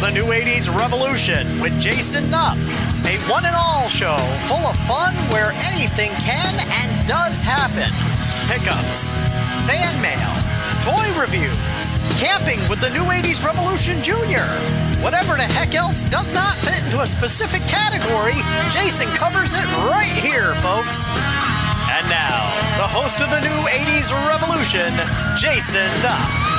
the New 80s Revolution with Jason Nupp, a one-and-all show full of fun where anything can and does happen. Pickups, fan mail, toy reviews, camping with the New 80s Revolution Jr. Whatever the heck else does not fit into a specific category, Jason covers it right here, folks. And now, the host of the New 80s Revolution, Jason Nupp.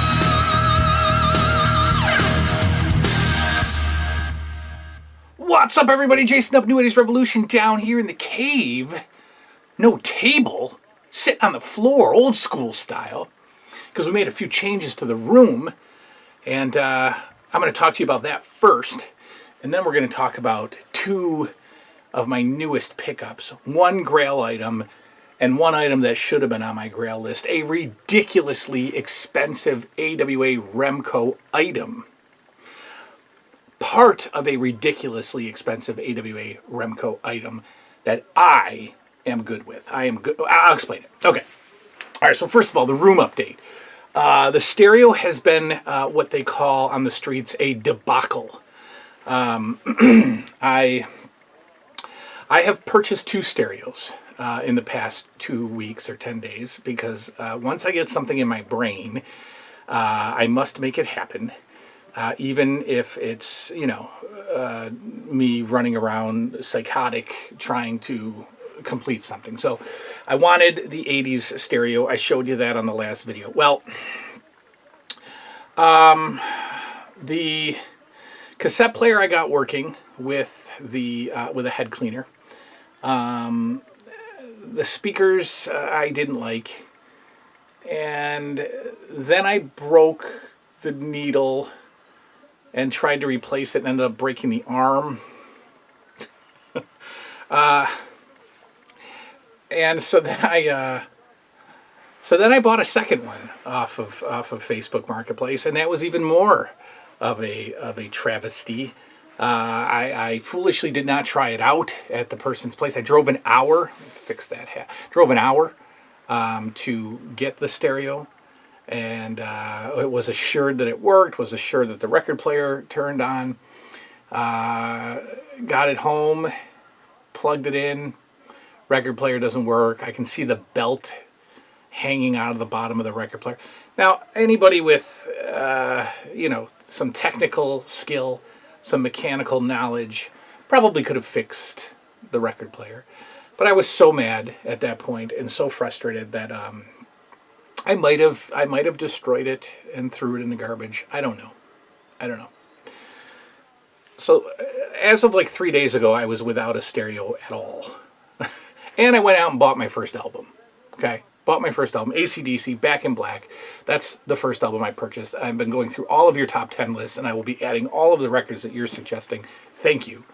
What's up, everybody? Jason Nupp, New 80s Revolution, down here in the cave. No table. Sitting on the floor, old school style. Because we made a few changes to the room. And I'm going to talk to you about that first. And then we're going to talk about two of my newest pickups. One GRAIL item and one item that should have been on my GRAIL list. A ridiculously expensive AWA Remco item. Part of a ridiculously expensive AWA Remco item that I am good with. I'll explain it. Okay. All right, so first of all, the room update. The stereo has been what they call on the streets a debacle. I have purchased two stereos in the past 2 weeks or 10 days because once I get something in my brain, I must make it happen. Even if it's, me running around psychotic trying to complete something. So I wanted the 80s stereo. I showed you that on the last video. Well, the cassette player I got working with a head cleaner. The speakers I didn't like. And then I broke the needle and tried to replace it and ended up breaking the arm. And so then I bought a second one off of Facebook Marketplace, and that was even more of a travesty. I foolishly did not try it out at the person's place. I drove an hour. Fix that hat. Drove an hour to get the stereo. And it was assured that it worked, was assured that the record player turned on. Got it home, plugged it in. Record player doesn't work. I can see the belt hanging out of the bottom of the record player. Now, anybody with, some technical skill, some mechanical knowledge, probably could have fixed the record player. But I was so mad at that point and so frustrated that I might have destroyed it and threw it in the garbage. I don't know. So as of like 3 days ago, I was without a stereo at all. And I went out and bought my first album. Okay? Bought my first album, AC/DC, Back in Black. That's the first album I purchased. I've been going through all of your top 10 lists, and I will be adding all of the records that you're suggesting. Thank you.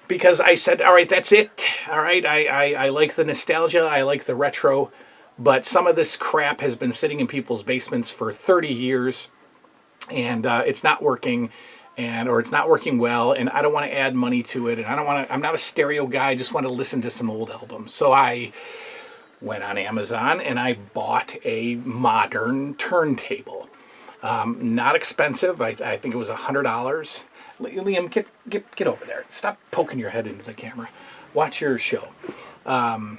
Because I said, all right, that's it. All right, I like the nostalgia. I like the retro. But some of this crap has been sitting in people's basements for 30 years, and it's not working, or it's not working well, and I don't want to add money to it, and I'm not a stereo guy. I just want to listen to some old albums. So I went on Amazon and I bought a modern turntable. Not expensive. I think it was $100. Liam, get over there. Stop poking your head into the camera. Watch your show. I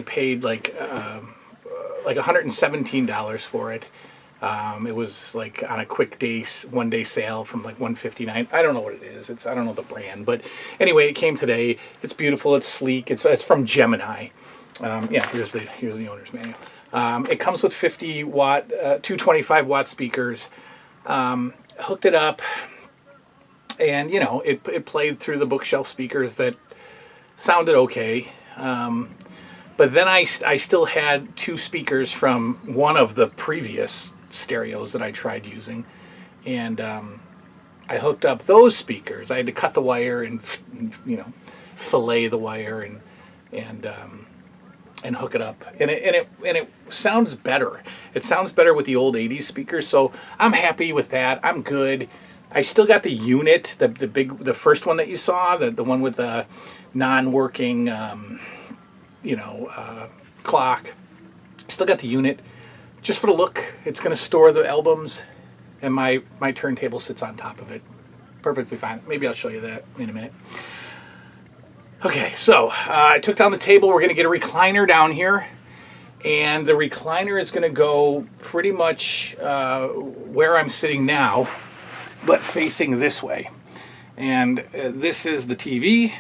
paid like $117 for it. It was like on a quick one day sale from like $159. I don't know what it is. I don't know the brand, but anyway, it came today. It's beautiful. It's sleek. It's from Gemini. Here's the owner's manual. It comes with 50 watt, 225 watt speakers. Hooked it up, and it played through the bookshelf speakers that sounded okay. But then I still had two speakers from one of the previous stereos that I tried using, and I hooked up those speakers. I had to cut the wire and fillet the wire and hook it up, and it sounds better. It sounds better with the old 80s speakers, so I'm happy with that. I'm good. I still got the unit, the first one that you saw, the one with the non-working clock. Still got the unit. Just for the look, it's going to store the albums and my turntable sits on top of it. Perfectly fine. Maybe I'll show you that in a minute. Okay, so I took down the table. We're going to get a recliner down here. And the recliner is going to go pretty much where I'm sitting now, but facing this way. And this is the TV,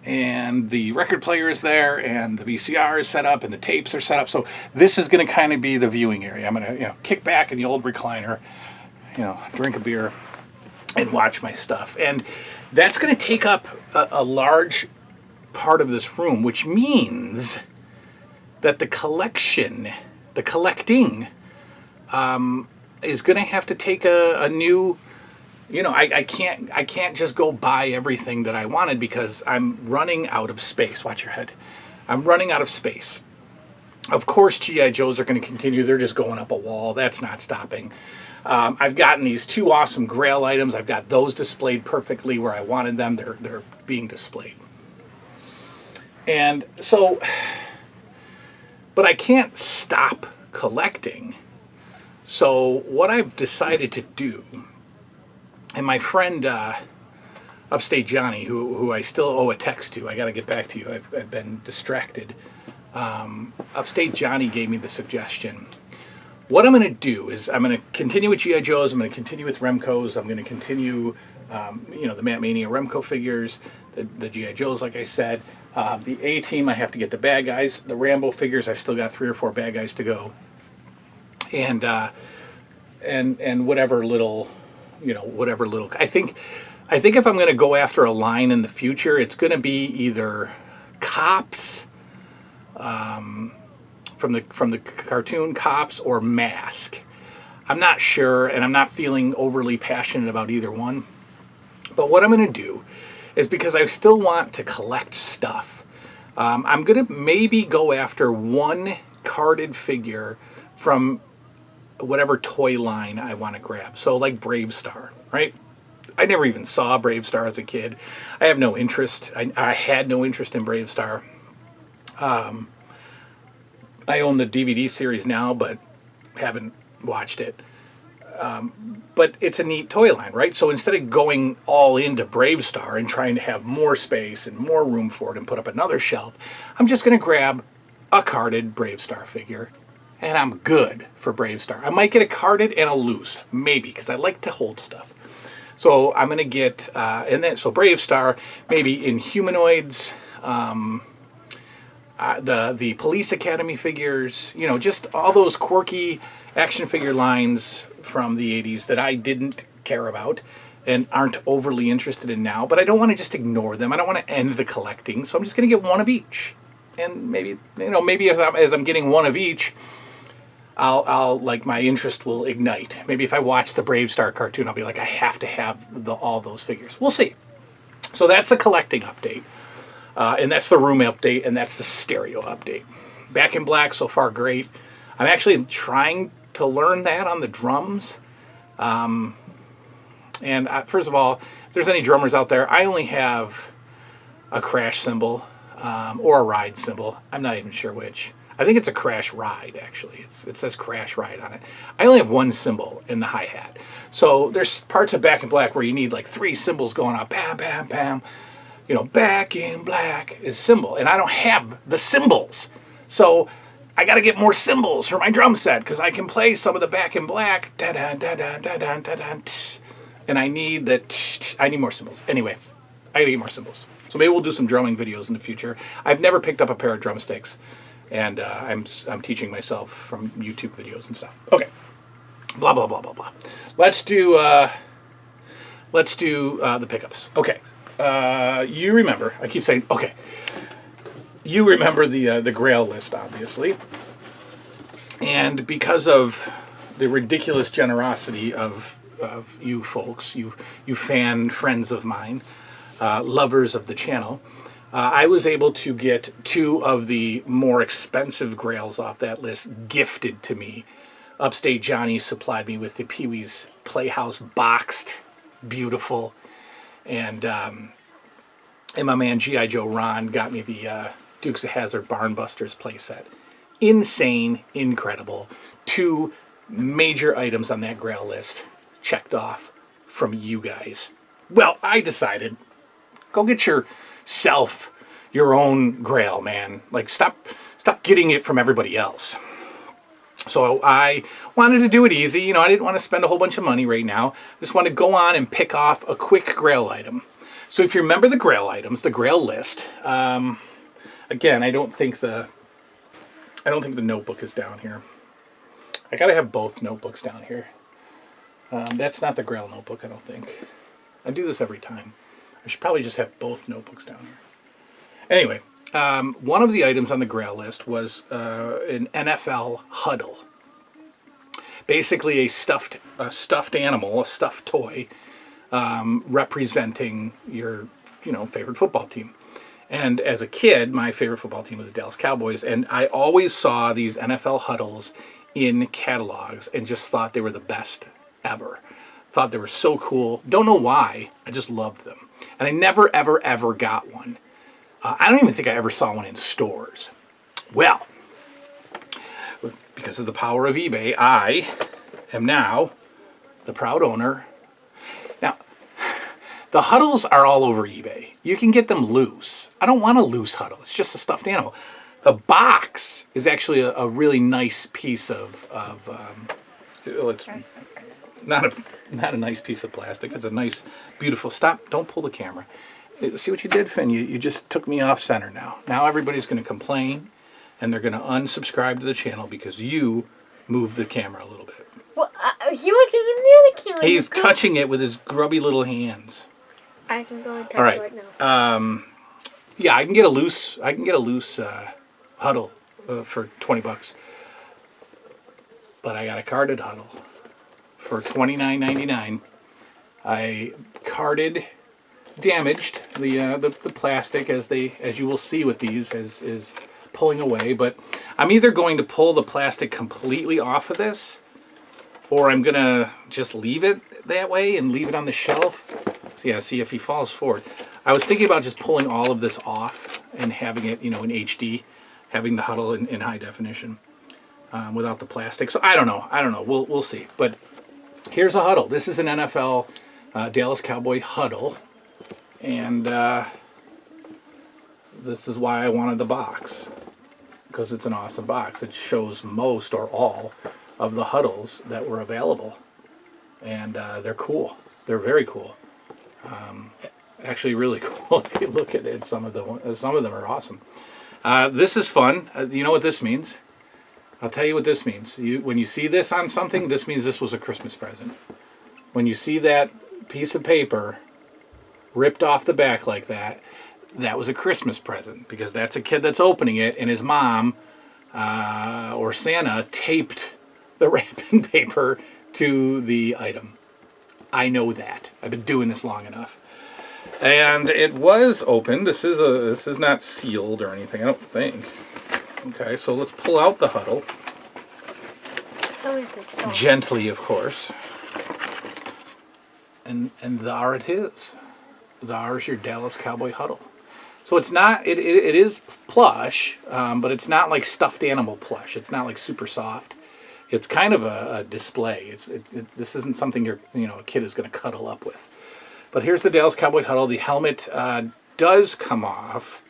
and the record player is there, and the VCR is set up, and the tapes are set up. So this is going to kind of be the viewing area. I'm going to kick back in the old recliner, drink a beer, and watch my stuff. And that's going to take up a large part of this room, which means that the collecting, is going to have to take a new. I can't just go buy everything that I wanted because I'm running out of space. Watch your head. I'm running out of space. Of course, G.I. Joes are going to continue. They're just going up a wall. That's not stopping. I've gotten these 2 awesome GRAIL items. I've got those displayed perfectly where I wanted them. They're being displayed. And so, but I can't stop collecting. So what I've decided to do, and my friend Upstate Johnny, who I still owe a text to, I got to get back to you. I've been distracted. Upstate Johnny gave me the suggestion. What I'm going to do is I'm going to continue with G.I. Joes. I'm going to continue with Remcos. I'm going to continue, the Matt Mania Remco figures, the G.I. Joes, like I said. The A-Team, I have to get the bad guys. The Rambo figures, I've still got 3 or 4 bad guys to go. And whatever little, I think if I'm going to go after a line in the future, it's going to be either Cops, from the cartoon Cops, or Mask. I'm not sure, and I'm not feeling overly passionate about either one. But what I'm going to do is, because I still want to collect stuff, I'm going to maybe go after one carded figure from whatever toy line I want to grab. So like Brave Star, right? I never even saw Brave Star as a kid. I have no interest. I had no interest in Brave Star. I own the DVD series now, but haven't watched it. But it's a neat toy line, right? So instead of going all into Brave Star and trying to have more space and more room for it and put up another shelf, I'm just going to grab a carded Brave Star figure, and I'm good for Brave Star. I might get a carded and a loose, maybe, because I like to hold stuff. So I'm going to get, so Brave Star, maybe in humanoids, the Police Academy figures, just all those quirky action figure lines from the 80s that I didn't care about and aren't overly interested in now, but I don't want to just ignore them. I don't want to end the collecting, so I'm just going to get one of each. And maybe as I'm getting one of each, I'll like, my interest will ignite. Maybe if I watch the Brave Star cartoon, I'll be like, I have to have all those figures. We'll see. So that's the collecting update. And that's the room update, and that's the stereo update. Back in Black, so far great. I'm actually trying to learn that on the drums. First of all, if there's any drummers out there, I only have a crash cymbal or a ride cymbal. I'm not even sure which. I think it's a crash ride, actually. It says crash ride on it. I only have one cymbal in the hi-hat. So there's parts of Back in Black where you need like 3 cymbals going on. Bam, bam, bam. Back in Black is cymbal. And I don't have the cymbals. So I got to get more cymbals for my drum set, because I can play some of the Back in Black. And I need I need more cymbals. Anyway, I got to get more cymbals. So maybe we'll do some drumming videos in the future. I've never picked up a pair of drumsticks. And I'm teaching myself from YouTube videos and stuff. Okay. Blah, blah, blah, blah, blah. Let's do the pickups. Okay. You remember, I keep saying, okay. You remember the GRAIL list, obviously. And because of the ridiculous generosity of you folks, you fan friends of mine, lovers of the channel, I was able to get 2 of the more expensive GRAILs off that list gifted to me. Upstate Johnny supplied me with the Pee-wee's Playhouse boxed, beautiful, and my man G.I. Joe Ron got me the Dukes of Hazzard Barnbusters playset. Insane, incredible. 2 major items on that GRAIL list. checked off from you guys. Well, I decided, go get yourself your own Grail, man. Like, stop getting it from everybody else. So I wanted to do it easy. You know, I didn't want to spend a whole bunch of money right now. I just wanted to go on and pick off a quick Grail item. So if you remember the Grail items, the Grail list, again, I don't think the notebook is down here. I gotta have both notebooks down here. That's not the Grail notebook, I don't think. I do this every time. I should probably just have both notebooks down here. Anyway, one of the items on the Grail list was an NFL Huddle. Basically a stuffed animal, a stuffed toy, representing your, favorite football team. And as a kid, my favorite football team was the Dallas Cowboys, and I always saw these NFL Huddles in catalogs and just thought they were the best ever. Thought they were so cool. Don't know why. I just loved them. And I never, ever, ever got one. I don't even think I ever saw one in stores. Well, because of the power of eBay, I am now the proud owner. Now, the huddles are all over eBay. You can get them loose. I don't want a loose huddle. It's just a stuffed animal. The box is actually a really nice piece of it's not a nice piece of plastic. It's a nice, beautiful. Stop! Don't pull the camera. See what you did, Finn? You just took me off center now. Now everybody's going to complain, and they're going to unsubscribe to the channel because you moved the camera a little bit. Well, he wasn't even near the camera. He's touching it with his grubby little hands. I can go and touch All right. it right now. Yeah, I can get a loose huddle for $20, but I got a carded huddle for $29.99. I carded, damaged the plastic as you will see with these is pulling away. But I'm either going to pull the plastic completely off of this, or I'm gonna just leave it that way and leave it on the shelf. So yeah, see if he falls forward. I was thinking about just pulling all of this off and having it, in HD, having the huddle in high definition without the plastic. So I don't know. We'll see. But here's a huddle. This is an NFL Dallas Cowboy huddle, and this is why I wanted the box, because it's an awesome box. It shows most or all of the huddles that were available, and they're cool. They're very cool. Actually, really cool if you look at it. Some of them are awesome. This is fun. You know what this means? I'll tell you what this means. When you see this on something, this means this was a Christmas present. When you see that piece of paper ripped off the back like that, that was a Christmas present, because that's a kid that's opening it, and his mom or Santa taped the wrapping paper to the item. I know that. I've been doing this long enough. And it was opened. This is not sealed or anything, I don't think. Okay, so let's pull out the huddle. Gently, of course. And there it is. There's your Dallas Cowboy huddle. So it's not, it is plush, but it's not like stuffed animal plush. It's not like super soft. It's kind of a display. This isn't something a kid is going to cuddle up with. But here's the Dallas Cowboy huddle. The helmet does come off.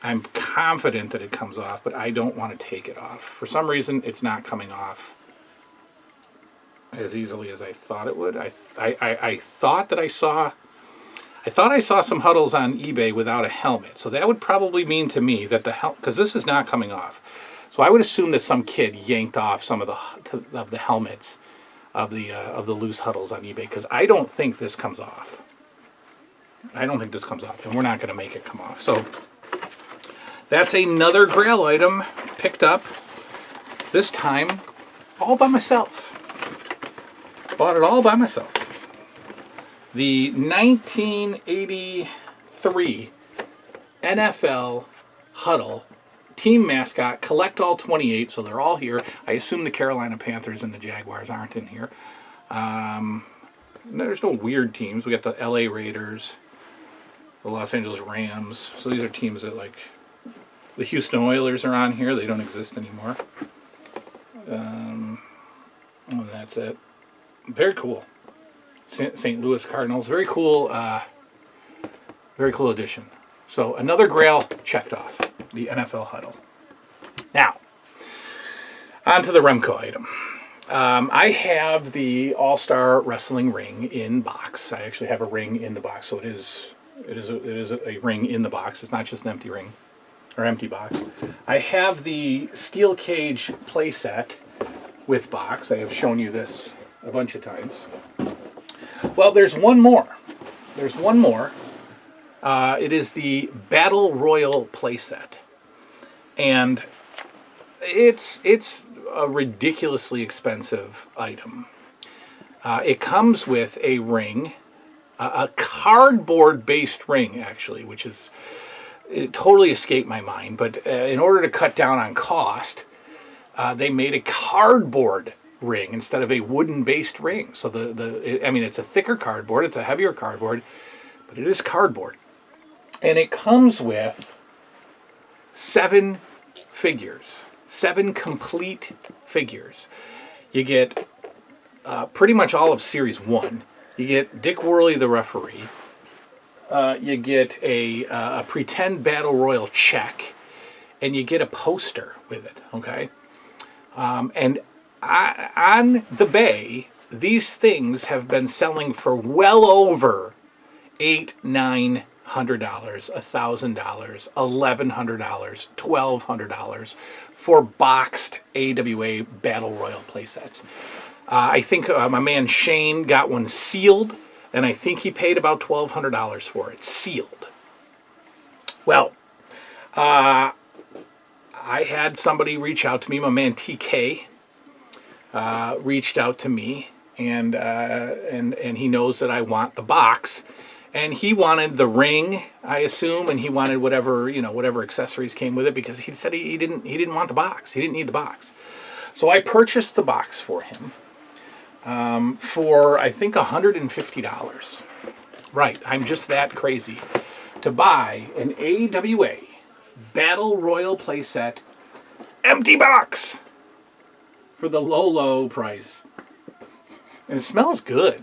I'm confident that it comes off, but I don't want to take it off. For some reason, it's not coming off as easily as I thought it would. I thought I saw some huddles on eBay without a helmet. So that would probably mean to me that because this is not coming off. So I would assume that some kid yanked off some of the helmets of the loose huddles on eBay, because I don't think this comes off. And we're not going to make it come off. So that's another GRAIL item picked up, this time all by myself. Bought it all by myself. The 1983 NFL Huddle team mascot, collect all 28, so they're all here. I assume the Carolina Panthers and the Jaguars aren't in here. There's no weird teams. We got the LA Raiders, the Los Angeles Rams. So these are teams that, like, the Houston Oilers are on here. They don't exist anymore. And that's it. Very cool. St. Louis Cardinals. Very cool. Very cool addition. So another Grail checked off. The NFL Huddle. Now, on to the Remco item. I have the All-Star Wrestling ring in box. I actually have a ring in the box, so it is a ring in the box. It's not just an empty ring or empty box. I have the steel cage playset with box. I have shown you this a bunch of times. Well, there's one more. There's one more. It is the Battle Royal playset, and it's a ridiculously expensive item. It comes with a ring, a cardboard-based ring, actually, which is it totally escaped my mind. But in order to cut down on cost, they made a cardboard ring instead of a wooden-based ring. So it's a thicker cardboard, it's a heavier cardboard, but it is cardboard. And it comes with 7 figures, 7 complete figures. You get pretty much all of Series 1. You get Dick Worley, the referee. You get a pretend Battle Royal check, and you get a poster with it, okay? And on the Bay, these things have been selling for well over $800, $900, $1,000, $1,100, $1,200 for boxed AWA Battle Royal playsets. I think my man Shane got one sealed, and I think he paid about $1,200 for it, sealed. Well, I had somebody reach out to me, my man TK reached out to me, and he knows that I want the box. And he wanted the ring, I assume, and he wanted whatever accessories came with it, because he said he didn't want the box. He didn't need the box. So I purchased the box for him for I think $150. Right, I'm just that crazy to buy an AWA Battle Royal playset empty box for the low price. And it smells good.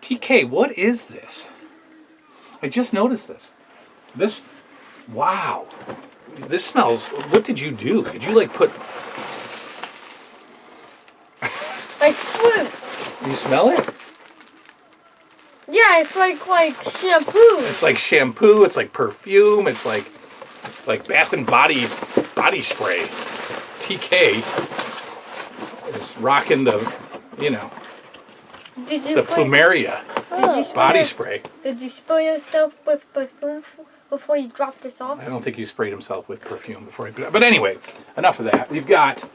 TK, what is this? I just noticed this. Wow. This smells, what did you do? Did you put... Like fruit. You smell it? Yeah, it's like shampoo. It's like shampoo, it's like perfume, it's like Bath and Body spray. TK is rocking the Plumeria body spray. Did you spray yourself with perfume before you dropped this off? I don't think he sprayed himself with perfume before he... But anyway, enough of that. We've got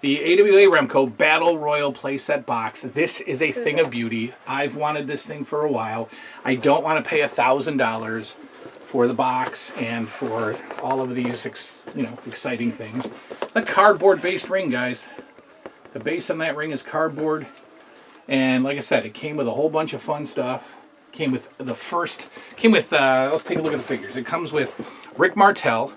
the AWA Remco Battle Royal playset box. This is a thing of beauty. I've wanted this thing for a while. I don't want to pay $1,000 for the box and for all of these exciting things. A cardboard-based ring, guys. The base on that ring is cardboard. And like I said, it came with a whole bunch of fun stuff. Let's take a look at the figures. It comes with Rick Martel,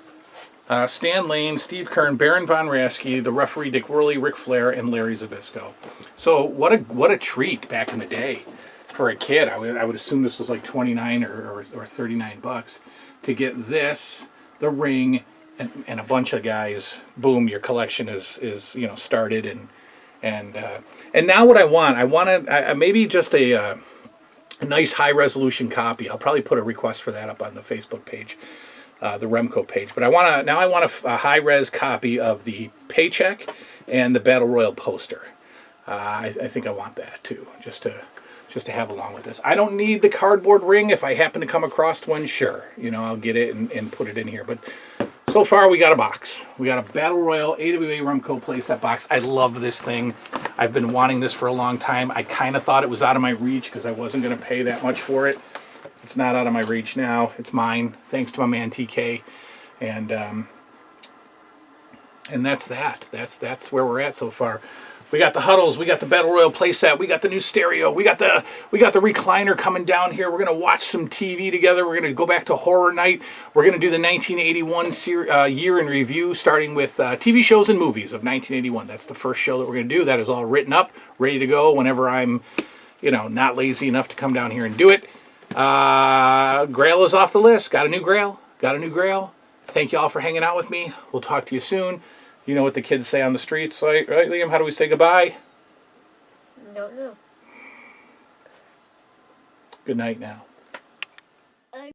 Stan Lane, Steve Kern, Baron Von Raschke, the referee Dick Worley, Ric Flair, and Larry Zbyszko. So what a treat back in the day for a kid. I would assume this was like $29 or $39 to get this, the ring, and a bunch of guys. Boom, your collection is started and now what I want maybe just a nice high resolution copy. I'll probably put a request for that up on the Facebook page, the Remco page. But I want a high res copy of the paycheck and the Battle Royal poster. I think I want that too, just to have along with this. I don't need the cardboard ring. If I happen to come across one, sure, I'll get it and put it in here. But so far, we got a box. We got a Battle Royal AWA Remco playset box. I love this thing. I've been wanting this for a long time. I kind of thought it was out of my reach because I wasn't going to pay that much for it. It's not out of my reach now. It's mine, thanks to my man TK. And that's that. That's where we're at so far. We got the huddles, we got the Battle Royal playset, we got the new stereo, we got the recliner coming down here. We're gonna watch some TV together. We're gonna go back to horror night. We're gonna do the 1981 year in review, starting with TV shows and movies of 1981. That's the first show that we're gonna do. That is all written up, ready to go whenever I'm, not lazy enough to come down here and do it. Grail is off the list. Got a new Grail. Thank you all for hanging out with me. We'll talk to you soon. You know what the kids say on the streets, right, Liam? How do we say goodbye? Don't know. Good night now.